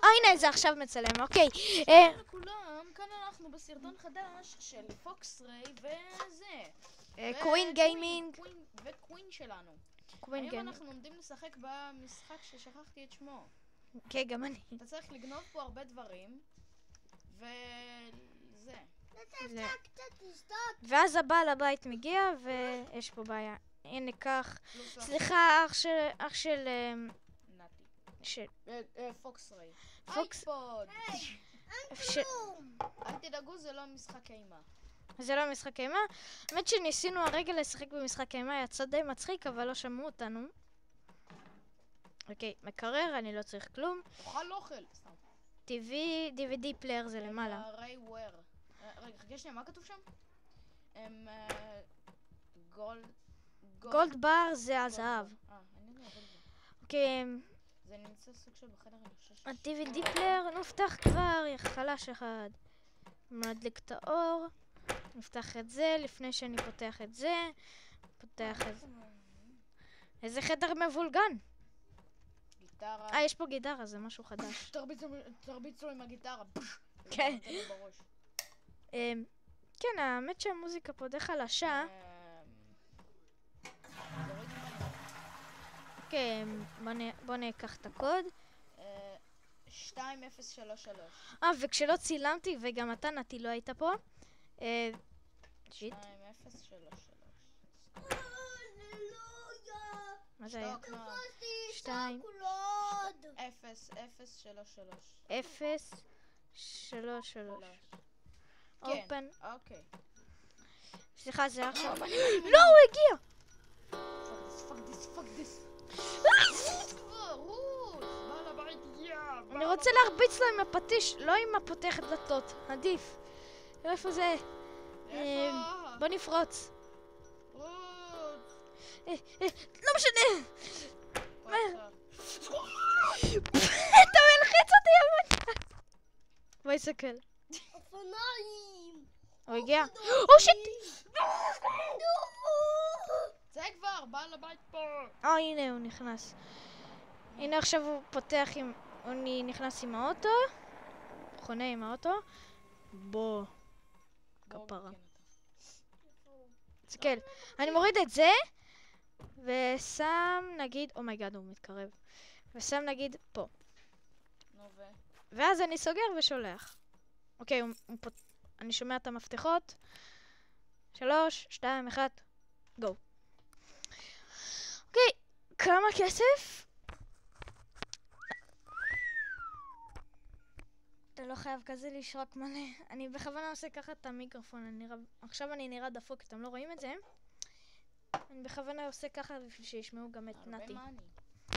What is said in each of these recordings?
הנה זה עכשיו מצלם, אוקיי. שלום לכולם, כאן אנחנו בסרטון חדש של פוקס ריי וזה. קווין גיימינג. וקווין שלנו. קווין היום גיימינג. אנחנו עומדים לשחק במשחק ששכחתי את שמו. כן, גם אני. אתה צריך לגנוב פה הרבה דברים. וזה. ואז הבעל הבית מגיע ויש פה בעיה. הנה כך. סליחה, אח של... נתי. פוקס ריי. פוקס- אייפוד. אל תדאגו, זה לא משחק אימה. זה לא משחק אימה. האמת שניסינו הרגע לשחק במשחק אימה, יצא די מצחיק, אבל לא שמעו אותנו. אוקיי, מקרר, אני לא צריך כלום. אוכל אוכל. סתם. TV, DVD פלייר זה למעלה. ריי וויר. רגע, חכה שנייה, מה כתוב שם? גולד בר זה הזהב. אני יודע, גולד בר. אוקיי, זה נמצא סוג של בחדר, אני חושב ש... ה-DVD פלייר נפתח כבר, יא חלש אחד. מדליק את האור. נפתח את זה לפני שאני פותח את זה. פותח את זה. איזה חדר מבולגן. גיטרה. יש פה גיטרה, זה משהו חדש. תרביץ לו עם הגיטרה. כן. זה נותן לי בראש. כן, האמת שהמוזיקה פה די חלשה. אוקיי, בוא ניקח את הקוד. 2033. וכשלא צילמתי, וגם אתה נתי לא היית פה. שיט. 2033. מה זה היה? שתוק נועם. 2, 033. 0, 3, 3. אופן. אוקיי. סליחה, זה עכשיו... לא, הוא הגיע! פאק דיס. בעל הבית הגיע. אני רוצה להרביץ לו עם הפטיש, לא עם הפותח דלתות. עדיף. איפה זה? בוא נפרוץ. לא משנה! אתה מלחיץ אותי, אבל... בואי נסתכל. אופניים! הוא הגיע. או שיט! זה כבר, בעל הבית פה. הנה הוא נכנס. הנה עכשיו הוא פותח עם... הוא נכנס עם האוטו. חונה עם האוטו. בוא. כפרה. תסתכל. אני מוריד את זה. ושם נגיד... אומייגאד, הוא מתקרב. ושם נגיד פה. נו ו... ואז אני סוגר ושולח. אוקיי, אני שומע את המפתחות. 3, 2, 1, גו. אוקיי, כמה כסף? אתה לא חייב כזה לשרוק מלא. אני בכוונה עושה ככה את המיקרופון. עכשיו אני נראה דפוק, אתם לא רואים את זה? אני בכוונה עושה ככה בשביל שישמעו גם את נתי. הרבה מאני.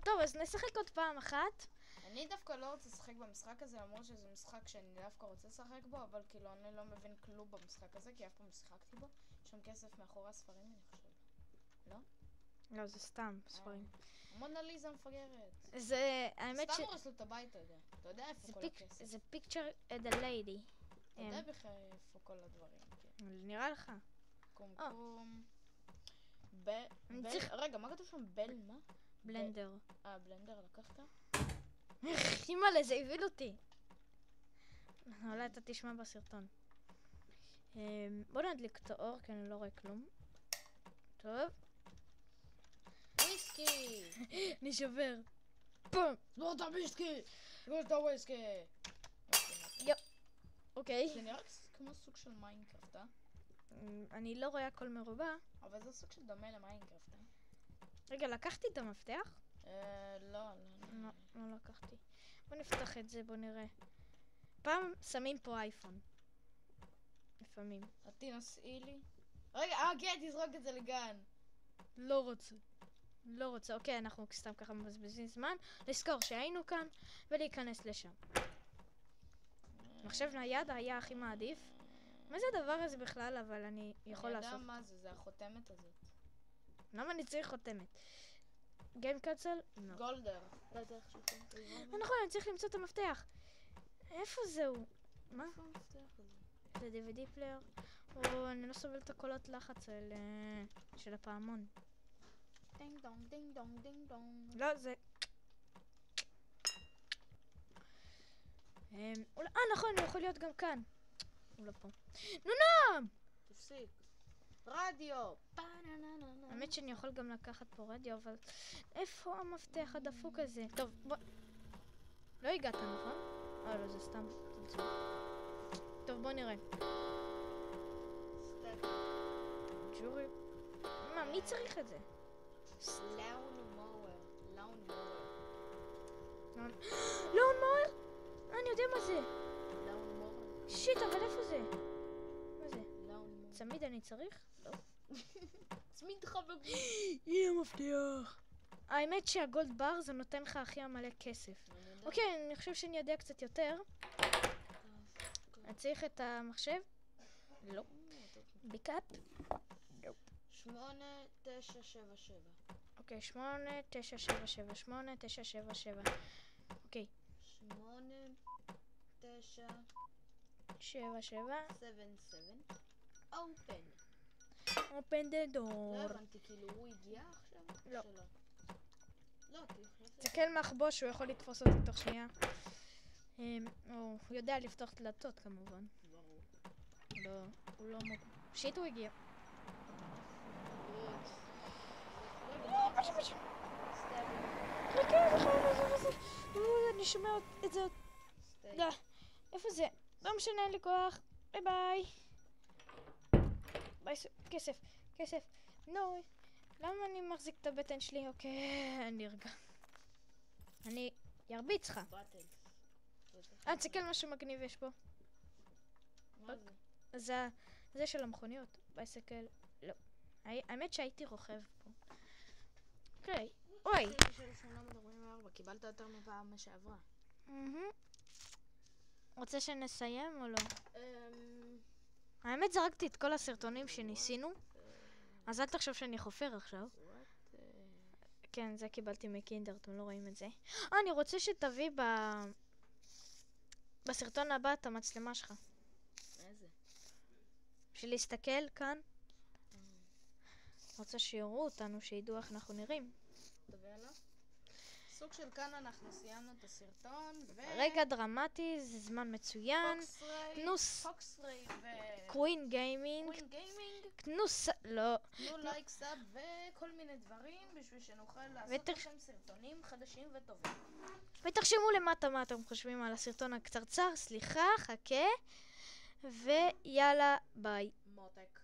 טוב, אז נשחק עוד פעם אחת. אני דווקא לא רוצה לשחק במשחק הזה, למרות שזה משחק שאני דווקא רוצה לשחק בו, אבל כאילו אני לא מבין כלום במשחק הזה, כי אף פעם שיחקתי בו. יש שם כסף מאחורי הספרים, אני חושב. לא? לא, זה סתם ספרים. מונליזה מפגרת. זה, האמת סתם הורס לו את הבית, אתה יודע. אתה יודע איפה כל הכסף. זה picture at the lady. אתה יודע בכלל איפה כל הדברים. נראה לך. קומקום. צריך- רגע, מה כתוב שם? בל מה? בלנדר. בלנדר לקחת? אימא'לה, זה הביל אותי. אולי אתה תשמע בסרטון. בוא נדליק את האור, כי אני לא רואה כלום. טוב. וויסקי! אני שובר. פום! לא את הוויסקי! לא את הוויסקי! אוקיי. זה נראה כמו סוג של מיינקראפט, אה? אני לא רואה הכל מרובע. אבל זה סוג של דומה למיינקראפט, אה? רגע, לקחתי את המפתח? לא. לא לקחתי. בוא נפתח את זה, בוא נראה. פעם שמים פה אייפון. לפעמים. את תנסי לי. רגע, כן, תזרוק את זה לגן. לא רוצה. לא רוצה. אוקיי, אנחנו סתם ככה מבזבזים זמן. לזכור שהיינו כאן ולהיכנס לשם. מחשב נייד היה הכי מעדיף. מה זה הדבר הזה בכלל, אבל אני יכול לעשות. אני יודע מה זה, זה החותמת הזאת. למה אני צריך חותמת? גיים קאצל? לא. גולדר. נכון, אני צריך למצוא את המפתח. איפה זהו? מה? איפה המפתח הזה? זה DVD פלייר. או אני לא סובל את הקולות לחץ האלה של הפעמון. דינג דונג, דינג דונג, דינג דונג. לא, זה... נכון, הוא יכול להיות גם כאן. הוא לא פה. נונם! תפסיק. רדיו! האמת שאני יכול גם לקחת פה רדיו, אבל איפה המפתח הדפוק הזה? טוב, בוא... לא הגעת, נכון? לא, זה סתם צלצול. טוב, בוא נראה. ג'ורי. מה, מי צריך את זה? לאון מואר. לאון מואר? אני יודע מה זה. לאון מואר. שיט, אבל איפה זה? מה זה? לאון מואר. צמיד אני צריך? לא. צמיד חברי. יהיה מפתח. האמת שהגולד בר זה נותן לך הכי מלא כסף. אוקיי, אני חושב שאני יודע קצת יותר. אני צריך את המחשב? לא. ביקאפ? לא. 8977. אוקיי, 8977, 8977. אוקיי. 8977. open. open the door. לא הבנתי, כאילו הוא הגיע עכשיו? לא. לא, תחלט. תסתכל מהחבוש, הוא יכול לתפוס אותי תוך שנייה. הוא יודע לפתוח דלתות כמובן. ברור. לא, הוא לא מוק... שיט, הוא הגיע. אני שומע את זה עוד... איפה זה? לא משנה, אין לי כוח. ביי ביי. ביי, כסף, כסף. נו, למה אני מחזיק את הבטן שלי? אוקיי, אני ארגע. אני ארביץ לך. תסתכל משהו מגניב יש פה. מה זה? זה של המכוניות. בייסקל, לא. האמת שהייתי רוכב פה. אוקיי, אוי. של 844, קיבלת יותר מפעם שעברה. רוצה שנסיים או לא? האמת זרקתי את כל הסרטונים שניסינו, אז אל תחשוב שאני חופר עכשיו. כן, זה קיבלתי מקינדר, אתם לא רואים את זה. אני רוצה שתביא בסרטון הבא את המצלמה שלך. איזה? בשביל להסתכל כאן. רוצה שיראו אותנו, שידעו איך אנחנו נראים. תביא עליו. סוג של כאן אנחנו סיימנו את הסרטון רגע דרמטי, זה זמן מצוין. פוקסריי קווין גיימינג. כנוס... לא. תנו לייק סאב וכל מיני דברים בשביל שנוכל לעשות לכם סרטונים חדשים וטובים. ותרשמו למטה מה אתם חושבים על הסרטון הקצרצר. סליחה, חכה. ויאללה, ביי. מותק.